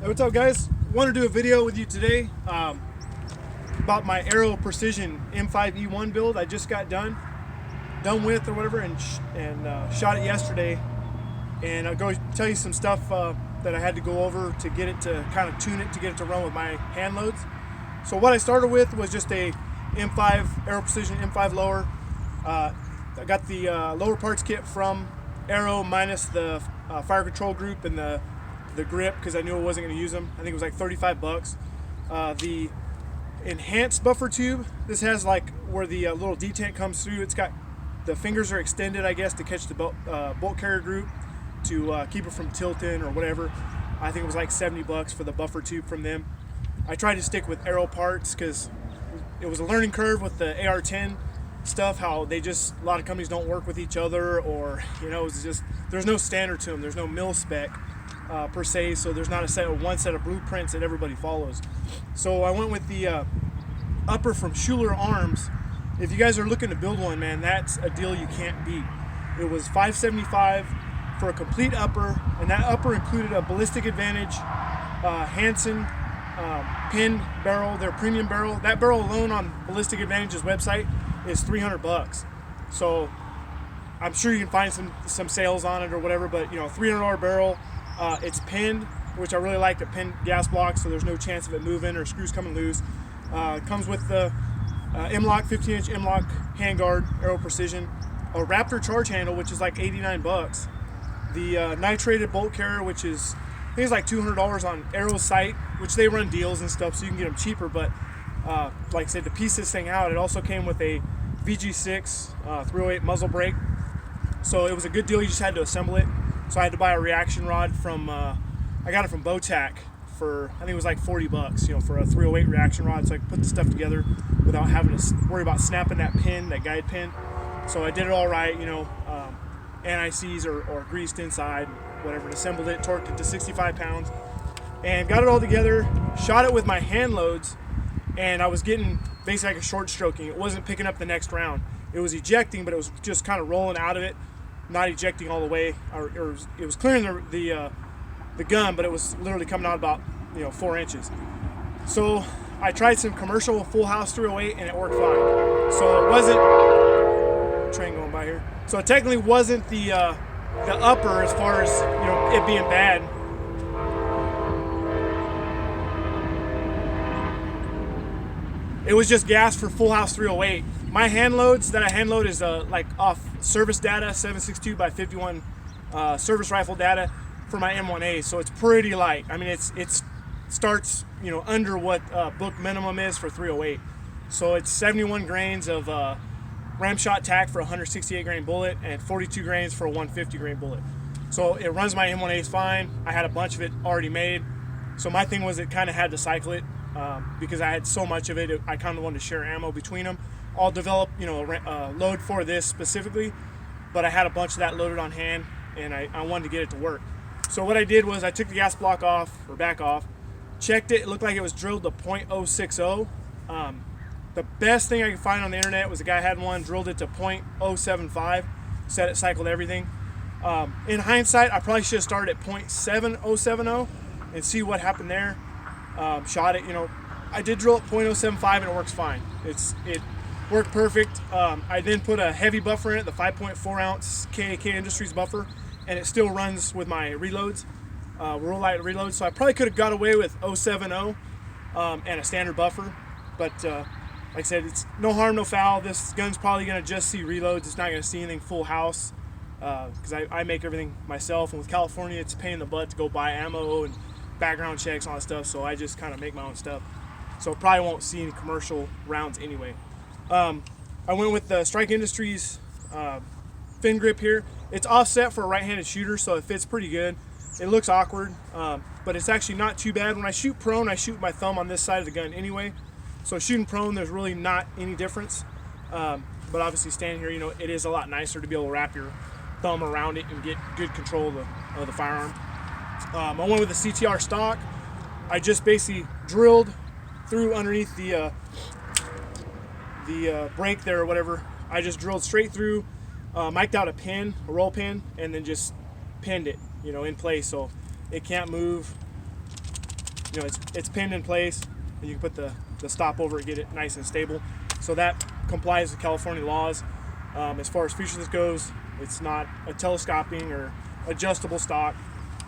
Hey, what's up, guys? Want to do a video with you today about my Aero Precision M5E1 build. I just got done with or whatever, and shot it yesterday. And I'll go tell you some stuff that I had to go over to get it to kind of tune it to get it to run with my hand loads. So what I started with was just a M5 Aero Precision M5 lower. I got the lower parts kit from Aero minus the fire control group and the grip, because I knew I wasn't going to use them. I think it was like 35 bucks. The enhanced buffer tube, this has like where the little detent comes through. It's got the fingers are extended, I guess, to catch the bolt carrier group to keep it from tilting or whatever. I think it was like 70 bucks for the buffer tube from them. I tried to stick with Aero parts because it was a learning curve with the AR-10 stuff, how they just, a lot of companies don't work with each other, or it's just, there's no standard to them, there's no mil spec per se, so there's not one set of blueprints that everybody follows. So I went with the upper from Schuler Arms. If you guys are looking to build one, man, that's a deal you can't beat. It was $575 for a complete upper, and that upper included a ballistic advantage Hansen pin barrel, their premium barrel. That barrel alone on Ballistic Advantage's website is 300 bucks. So I'm sure you can find some sales on it or whatever, but $300 barrel. It's pinned, which I really like, the pinned gas block, so there's no chance of it moving or screws coming loose. It comes with the M-Lock, 15-inch M-Lock handguard, Aero Precision, a Raptor charge handle, which is like 89 bucks. The nitrated bolt carrier, which is, I think it's like $200 on Aero's site, which they run deals and stuff, so you can get them cheaper. But like I said, to piece this thing out, it also came with a VG6 308 muzzle brake, so it was a good deal. You just had to assemble it. So I had to buy a reaction rod from, I got it from TAC for, I think it was like 40 bucks, for a 308 reaction rod. So I could put the stuff together without having to worry about snapping that pin, that guide pin. So I did it all right, NICs or greased inside, whatever, and assembled it, torqued it to 65 pounds, and got it all together, shot it with my hand loads, and I was getting basically like a short stroking. It wasn't picking up the next round. It was ejecting, but it was just kind of rolling out of it, not ejecting all the way, or it was clearing the gun, but it was literally coming out about 4 inches. So I tried some commercial full house 308 and it worked fine. So it wasn't, train going by here. So it technically wasn't the upper as far as it being bad. It was just gas for full house 308. My hand loads that I hand load is like off service data, 762 by 51 service rifle data for my M1A, so it's pretty light. I mean, it starts under what book minimum is for 308. So it's 71 grains of Ramshot TAC for a 168 grain bullet and 42 grains for a 150 grain bullet. So it runs my M1As fine. I had a bunch of it already made, so my thing was it kind of had to cycle it because I had so much of it. I kind of wanted to share ammo between them. I'll develop a load for this specifically, but I had a bunch of that loaded on hand, and I wanted to get it to work. So what I did was I took the gas block off, or back off, checked it. It looked like it was drilled to .060. The best thing I could find on the internet was a guy had one, drilled it to .075, said it cycled everything. In hindsight, I probably should have started at .7070 and see what happened there. Shot it, I did drill at .075 and it works fine. It worked perfect. I then put a heavy buffer in it, the 5.4 ounce KAK Industries buffer, and it still runs with my reloads, roll light reloads. So I probably could have got away with .070 and a standard buffer, but like I said, it's no harm, no foul. This gun's probably gonna just see reloads. It's not gonna see anything full house because I make everything myself, and with California, it's a pain in the butt to go buy ammo and background checks, all that stuff. So I just kind of make my own stuff. So probably won't see any commercial rounds anyway. I went with the Strike Industries fin grip here. It's offset for a right-handed shooter, so it fits pretty good. It looks awkward, but it's actually not too bad. When I shoot prone, I shoot my thumb on this side of the gun anyway. So shooting prone, there's really not any difference. But obviously standing here, it is a lot nicer to be able to wrap your thumb around it and get good control of the firearm. I went with the CTR stock. I just basically drilled through underneath the brake there or whatever. I just drilled straight through, mic'd out a pin, a roll pin, and then just pinned it, in place so it can't move. you know, it's pinned in place, and you can put the stop over it, get it nice and stable. So that complies with California laws. As far as features goes, it's not a telescoping or adjustable stock.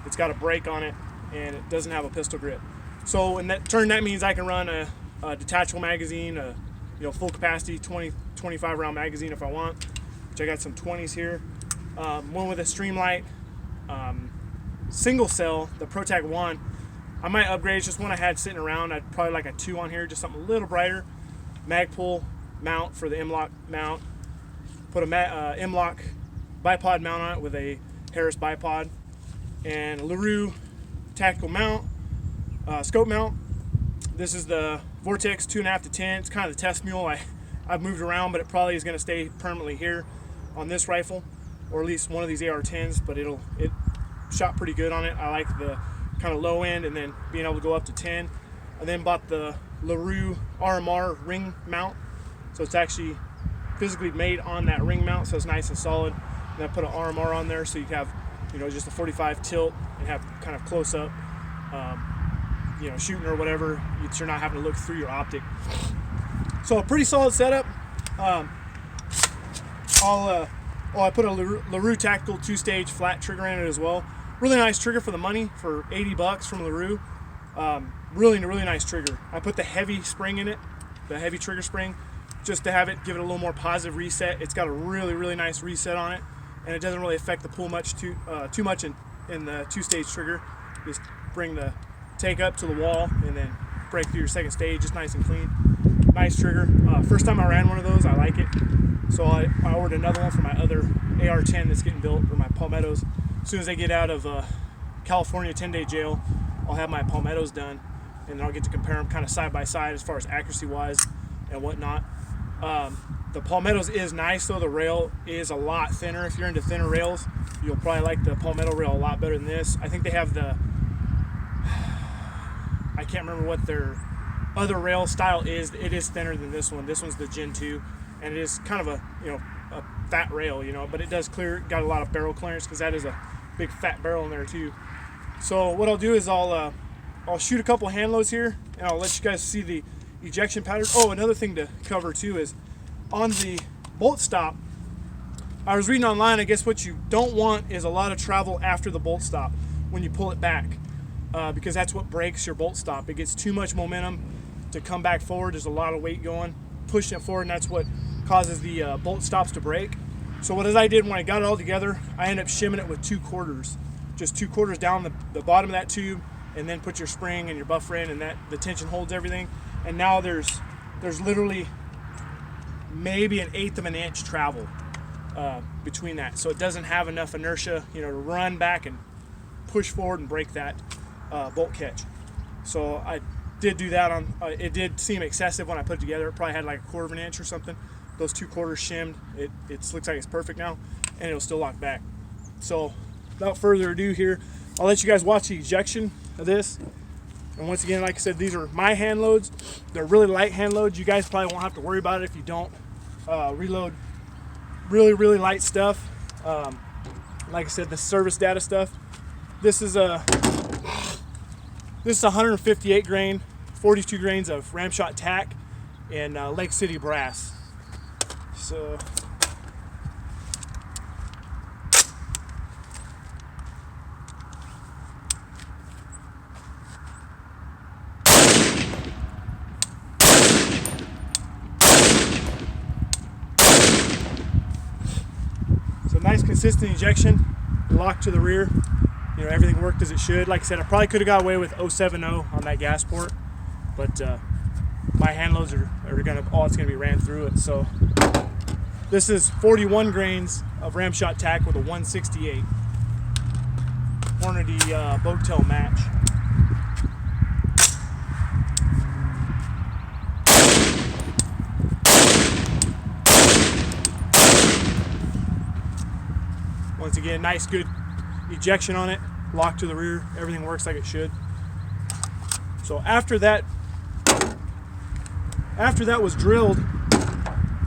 It's got a brake on it, and it doesn't have a pistol grip. So in that turn, that means I can run a detachable magazine, you know, full capacity 25 round magazine if I want, which I got some 20s here. One with a Streamlight single cell, the Pro TAC 1. I might upgrade. It's just one I had sitting around. I'd probably like a 2 on here, just something a little brighter. Magpul mount for the M-LOK mount. Put a M-LOK bipod mount on it with a Harris bipod, and a LaRue tactical mount, scope mount. This is the Vortex 2.5 to 10. It's kind of the test mule. I've moved around, but it probably is going to stay permanently here on this rifle, or at least one of these AR-10s. But it shot pretty good on it. I like the kind of low end, and then being able to go up to 10. I then bought the LaRue RMR ring mount, so it's actually physically made on that ring mount, so it's nice and solid. And I put an RMR on there, so you can have, you know, just a 45 tilt and have kind of close up, you know, shooting or whatever. You're not having to look through your optic. So a pretty solid setup. I put a LaRue tactical 2-stage flat trigger in it as well. Really nice trigger for the money, for 80 bucks from LaRue. Really nice trigger. I put the heavy spring in it, the heavy trigger spring, just to have it, give it a little more positive reset. It's got a really nice reset on it, and it doesn't really affect the pull much too much in the 2-stage trigger. Just bring the take up to the wall and then break through your second stage, just nice and clean. Nice trigger. First time I ran one of those, I like it. So I ordered another one for my other AR-10 that's getting built, for my Palmettos. As soon as they get out of California 10-day jail, I'll have my Palmettos done, and then I'll get to compare them kind of side by side as far as accuracy wise and whatnot. The Palmettos is nice, though. The rail is a lot thinner. If you're into thinner rails, you'll probably like the Palmetto rail a lot better than this. I think they have the, I can't remember what their other rail style is. It is thinner than this one. This one's the Gen 2, and it is kind of a, you know, a fat rail, you know, but it does clear, got a lot of barrel clearance, because that is a big fat barrel in there too. So what I'll do is I'll shoot a couple hand loads here, and I'll let you guys see the ejection pattern. Oh, another thing to cover too is on the bolt stop, I was reading online, I guess what you don't want is a lot of travel after the bolt stop when you pull it back, because that's what breaks your bolt stop. It gets too much momentum to come back forward. There's a lot of weight going, pushing it forward, and that's what causes the bolt stops to break. So what I did when I got it all together, I ended up shimming it with 2 quarters, just 2 quarters down the bottom of that tube, and then put your spring and your buffer in, and that the tension holds everything. And now there's literally maybe 1/8 of an inch travel between that, so it doesn't have enough inertia, you know, to run back and push forward and break that bolt catch. So I did do that on. It did seem excessive when I put it together. It probably had like 1/4 of an inch or something. Those 2 quarters shimmed. It looks like it's perfect now, and it'll still lock back. So without further ado here, I'll let you guys watch the ejection of this. And once again, like I said, these are my hand loads. They're really light hand loads. You guys probably won't have to worry about it if you don't reload really light stuff. Like I said, the service data stuff. This is 158 grain, 42 grains of Ramshot TAC and Lake City brass. So nice consistent ejection, lock to the rear. You know, everything worked as it should. Like I said, I probably could have got away with 070 on that gas port, but my hand loads are all it's gonna be ran through it. So this is 41 grains of Ramshot TAC with a 168 hornady boat tail match. Once again, nice good ejection on it, lock to the rear, everything works like it should. So after that was drilled,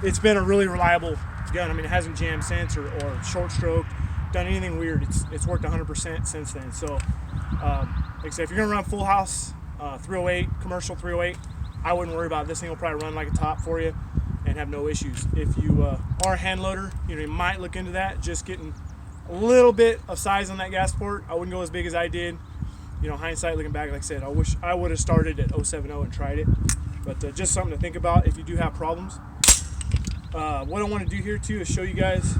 it's been a really reliable gun. I mean, it hasn't jammed since or short stroked, done anything weird. It's worked 100% since then. So like I said, if you're gonna run full house 308, commercial 308, I wouldn't worry about it. This thing will probably run like a top for you and have no issues. If you are a hand loader, you might look into that, just getting a little bit of size on that gas port. I wouldn't go as big as I did. Hindsight, looking back, like I said, I wish I would have started at 070 and tried it. But just something to think about if you do have problems. What I want to do here too is show you guys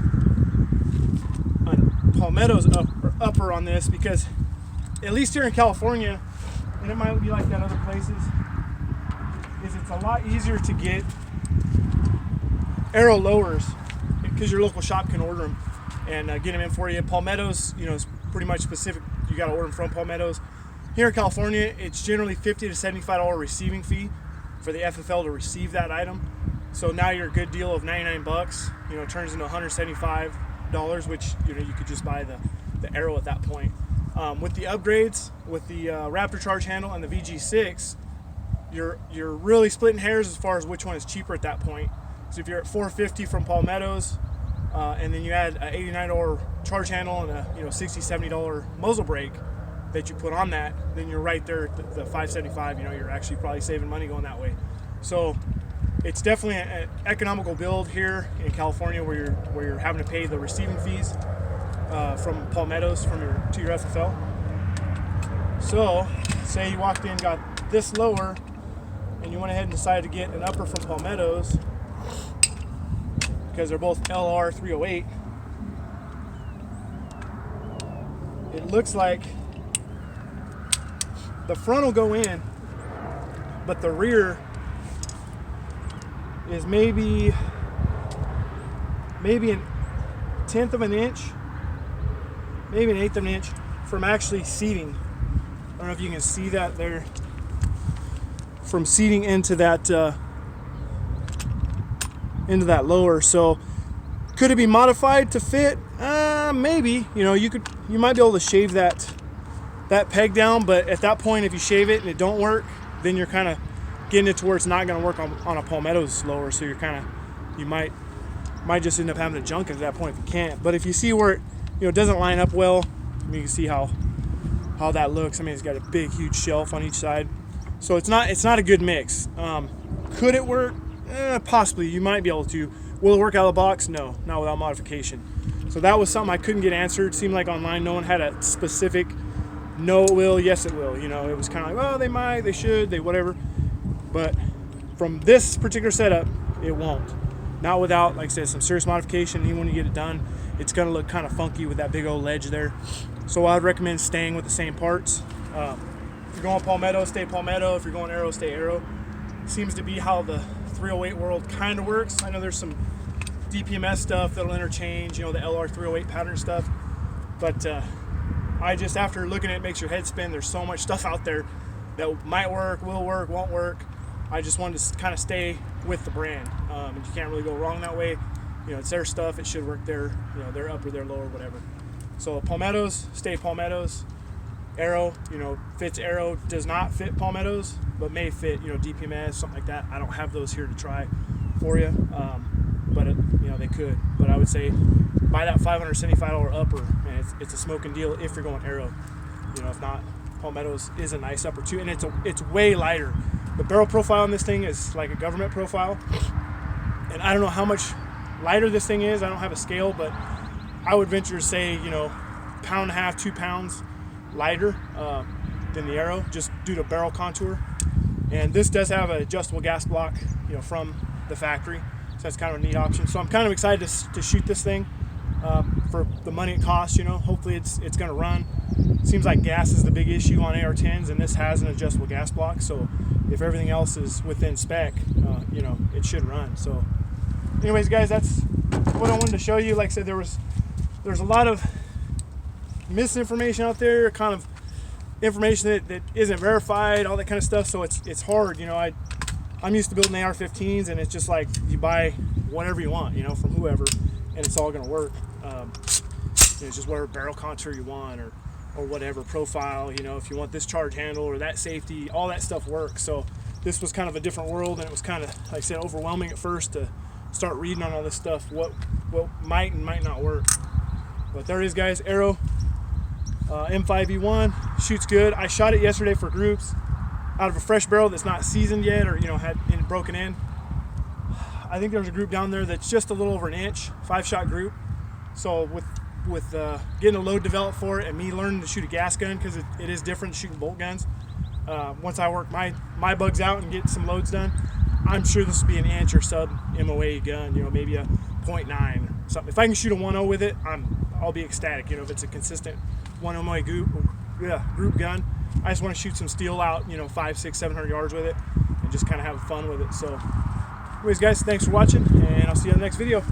Palmetto's upper on this, because at least here in California, and it might be like that other places, is it's a lot easier to get Aero lowers because your local shop can order them and get them in for you. Palmetto's, is pretty much specific. You got to order them from Palmetto's. Here in California, it's generally $50 to $75 receiving fee for the FFL to receive that item. So now your good deal of 99 bucks, turns into $175, which you could just buy the Aero at that point. With the upgrades, with the Raptor charge handle and the VG6, you're really splitting hairs as far as which one is cheaper at that point. So if you're at $450 from Palmetto's, and then you add an $89 charge handle and a $60, $70 muzzle brake that you put on that, then you're right there at the $575. You're actually probably saving money going that way. So it's definitely an economical build here in California where you're having to pay the receiving fees from Palmetto's to your FFL. So say you walked in, got this lower, and you went ahead and decided to get an upper from Palmetto's because they're both LR 308. It looks like the front will go in, but the rear is maybe a tenth of an inch, maybe an eighth of an inch from actually seating. I don't know if you can see that there, from seating into that lower. So could it be modified to fit? Maybe. You might be able to shave that peg down, but at that point, if you shave it and it don't work, then you're kind of getting it to where it's not going to work on a Palmetto's lower. So you might just end up having to junk it at that point if you can't. But if you see where it doesn't line up well, you can see how that looks. It's got a big, huge shelf on each side, so it's not a good mix. Could it work? Possibly. You might be able to. Will it work out of the box? No, not without modification. So that was something I couldn't get answered. It seemed like online no one had a specific no it will, yes it will. It was kind of like, well, they might, they should, they whatever. But from this particular setup, it won't. Not without, like I said, some serious modification. Even when you get it done, it's going to look kind of funky with that big old ledge there. So I'd recommend staying with the same parts. If you're going Palmetto, stay Palmetto. If you're going Aero, stay Aero. Seems to be how the 308 world kind of works. I know there's some DPMS stuff that'll interchange, the LR 308 pattern stuff. But I just, after looking at it, makes your head spin. There's so much stuff out there that might work, will work, won't work. I just wanted to kind of stay with the brand. And you can't really go wrong that way. It's their stuff. It should work there. They're upper, they're lower, whatever. So Palmetto's, stay Palmetto's. Aero, fits Aero, does not fit Palmetto's, but may fit, DPMS, something like that. I don't have those here to try for you, but they could. But I would say buy that $575 upper, and it's a smoking deal if you're going Aero. If not, Palmetto's is a nice upper too, and it's way lighter. The barrel profile on this thing is like a government profile, and I don't know how much lighter this thing is. I don't have a scale, but I would venture to say, pound and a half, 2 pounds lighter than the Aero, just due to barrel contour. And this does have an adjustable gas block, from the factory, so that's kind of a neat option. So I'm kind of excited to shoot this thing for the money it costs. Hopefully it's going to run. Seems like gas is the big issue on AR-10s, and this has an adjustable gas block. So if everything else is within spec, it should run. So anyways, guys, that's what I wanted to show you. Like I said, there's a lot of misinformation out there, kind of information that isn't verified, all that kind of stuff. So it's hard. I'm used to building AR-15s, and it's just like you buy whatever you want, from whoever, and it's all going to work. It's just whatever barrel contour you want, or whatever profile. If you want this charge handle or that safety, all that stuff works. So this was kind of a different world, and it was kind of, like I said, overwhelming at first to start reading on all this stuff, what might and might not work. But there it is, guys. Aero M5E1 shoots good. I shot it yesterday for groups. out of a fresh barrel that's not seasoned yet, or you know, had broken in. I think there's a group down there that's just a little over an inch, 5-shot group. So with getting a load developed for it, and me learning to shoot a gas gun, because it is different shooting bolt guns. Once I work my bugs out and get some loads done, I'm sure this will be an inch or sub MOA gun. You know, maybe a 0.9 or something. If I can shoot a 1.0 with it, I'll be ecstatic. You know, if it's a consistent 1 MOA group gun. I just want to shoot some steel out, you know, 500, 600, 700 yards with it, and just kind of have fun with it. So, anyways, guys, thanks for watching, and I'll see you in the next video.